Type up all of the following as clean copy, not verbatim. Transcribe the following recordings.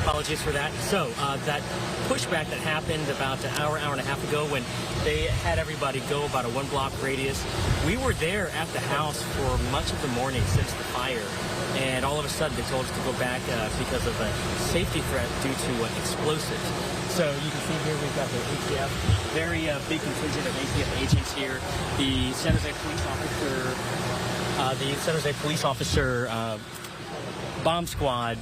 Apologies for that. So that pushback that happened about an hour and a half ago when they had everybody go about a 1-block radius, we were there at the house for much of the morning since the fire. And all of a sudden they told us to go back because of a safety threat due to explosives. So you can see here we've got the ATF, very big contingent of ATF agents here. The San Jose police officer, bomb squad,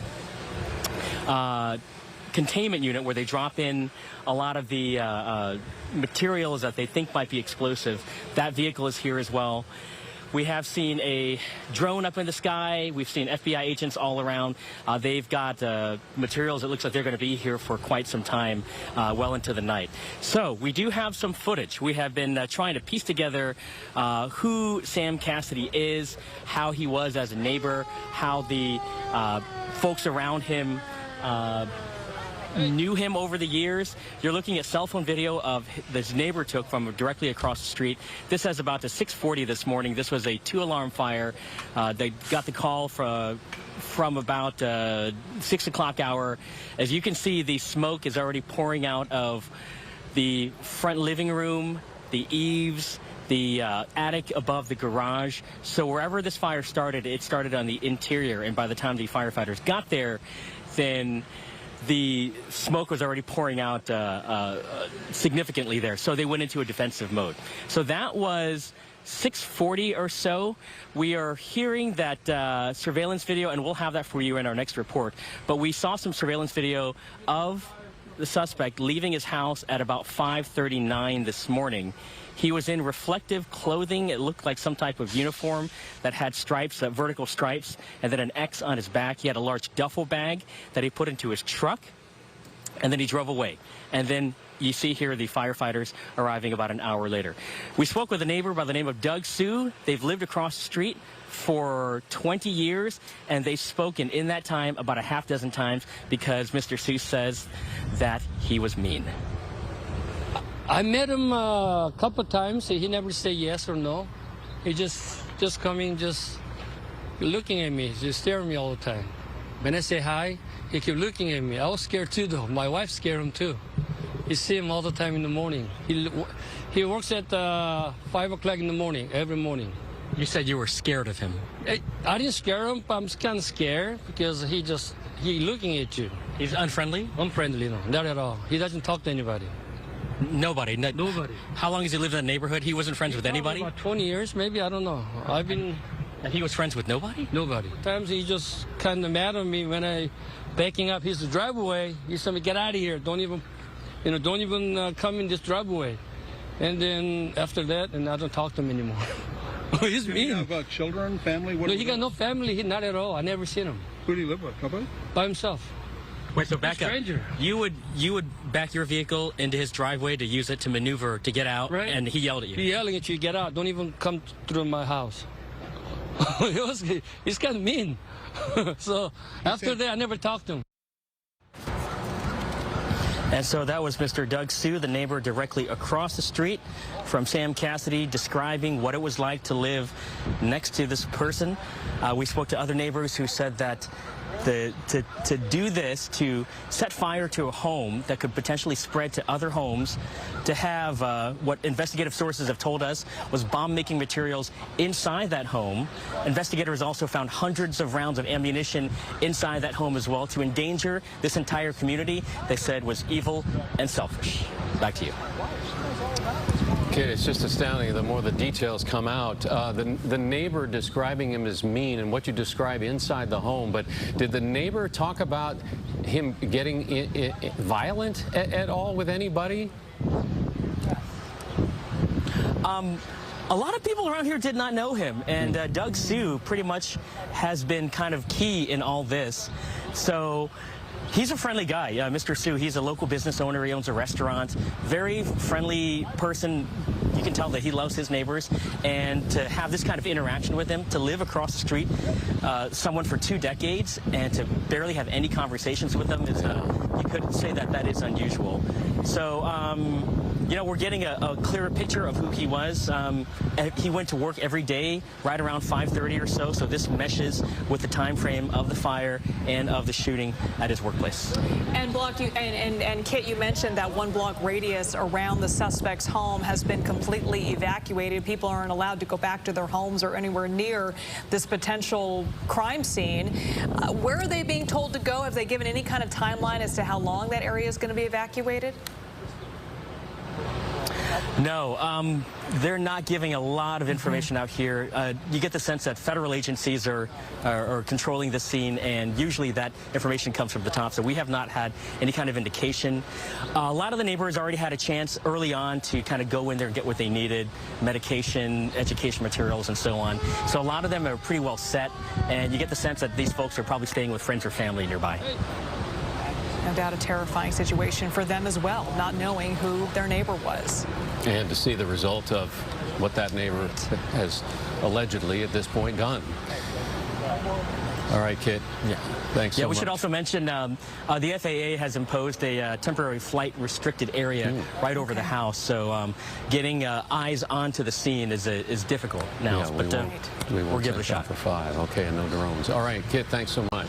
containment unit where they drop in a lot of the materials that they think might be explosive. That vehicle is here as well. We have seen a drone up in the sky. We've seen FBI agents all around. They've got materials. It looks like they're going to be here for quite some time, well into the night. So we do have some footage. We have been trying to piece together who Sam Cassidy is, how he was as a neighbor, how the folks around him knew him over the years. You're looking at cell phone video of this neighbor took from directly across the street. This is about to 6:40 this morning. This was a 2-alarm fire. They got the call from about 6 o'clock hour. As you can see, the smoke is already pouring out of the front living room, the eaves, the attic above the garage. So wherever this fire started, it started on the interior. And by the time the firefighters got there, then the smoke was already pouring out significantly there. So they went into a defensive mode. So that was 6:40 or so. We are hearing that surveillance video, and we'll have that for you in our next report. But we saw some surveillance video of the suspect leaving his house at about 5:39 this morning. He was in reflective clothing. It looked like some type of uniform that had stripes, vertical stripes, and then an X on his back. He had a large duffel bag that he put into his truck, and then he drove away. And then you see here the firefighters arriving about an hour later. We spoke with a neighbor by the name of Doug Suh. They've lived across the street for 20 years, and they've spoken in that time about a half dozen times because Mr. Suh says that he was mean. I met him a couple of times. He never said yes or no. He just coming, just looking at me, just staring at me all the time. When I say hi, he kept looking at me. I was scared too, though. My wife scared him too. You see him all the time in the morning. He works at 5 o'clock in the morning, every morning. You said you were scared of him. I didn't scare him, but I'm kind of scared because he looking at you. He's unfriendly? Unfriendly, no, not at all. He doesn't talk to anybody. Nobody? Nobody. How long has he lived in the neighborhood? He wasn't friends with anybody? About 20 years, maybe. I don't know. And he was friends with nobody? Nobody. Sometimes he just kind of mad at me when I backing up his driveway. He said, "Get out of here. Don't even come in this driveway." And then after that, and I don't talk to him anymore. He's mean. Do you have children, family? No, he got no family. Not at all. I never seen him. Who do you live with? Nobody? By himself. Wait, so back up. Stranger. You would back your vehicle into his driveway to use it to maneuver to get out, right? And he yelled at you. He yelling at you, "Get out! Don't even come through my house." He's kind of mean. So after that, I never talked to him. And so that was Mr. Doug Suh, the neighbor directly across the street from Sam Cassidy, describing what it was like to live next to this person. We spoke to other neighbors who said that to do this, to set fire to a home that could potentially spread to other homes, to have what investigative sources have told us was bomb-making materials inside that home. Investigators also found hundreds of rounds of ammunition inside that home as well. To endanger this entire community, they said was evil and selfish. Back to you. Kid, it's just astounding. The more the details come out, the neighbor describing him as mean and what you describe inside the home. But did the neighbor talk about him getting violent at all with anybody? A lot of people around here did not know him, and Doug Suh pretty much has been kind of key in all this. So he's a friendly guy, Mr. Suh. He's a local business owner. He owns a restaurant. Very friendly person. You can tell that he loves his neighbors. And to have this kind of interaction with him, to live across the street, someone for 2 decades, and to barely have any conversations with him, is, you could say that that is unusual. So, you know, we're getting a clearer picture of who he was. He went to work every day right around 5:30 or so. So this meshes with the time frame of the fire and of the shooting at his workplace. place. And Kit, you mentioned that 1 block radius around the suspect's home has been completely evacuated. People aren't allowed to go back to their homes or anywhere near this potential crime scene. Where are they being told to go? Have they given any kind of timeline as to how long that area is going to be evacuated? No, they're not giving a lot of information out here. You get the sense that federal agencies are controlling the scene, and usually that information comes from the top, so we have not had any kind of indication. A lot of the neighbors already had a chance early on to kind of go in there and get what they needed, medication, education materials, and so on. So a lot of them are pretty well set, and you get the sense that these folks are probably staying with friends or family nearby. No doubt a terrifying situation for them as well, not knowing who their neighbor was. And to see the result of what that neighbor has allegedly at this point done. All right, Kit. Yeah. Thanks so much. We should also mention the FAA has imposed a temporary flight restricted area right over the house. So getting eyes onto the scene is difficult now. Yeah, but we won't we'll give it a set shot. that for 5. Okay, and no drones. All right, Kit, thanks so much.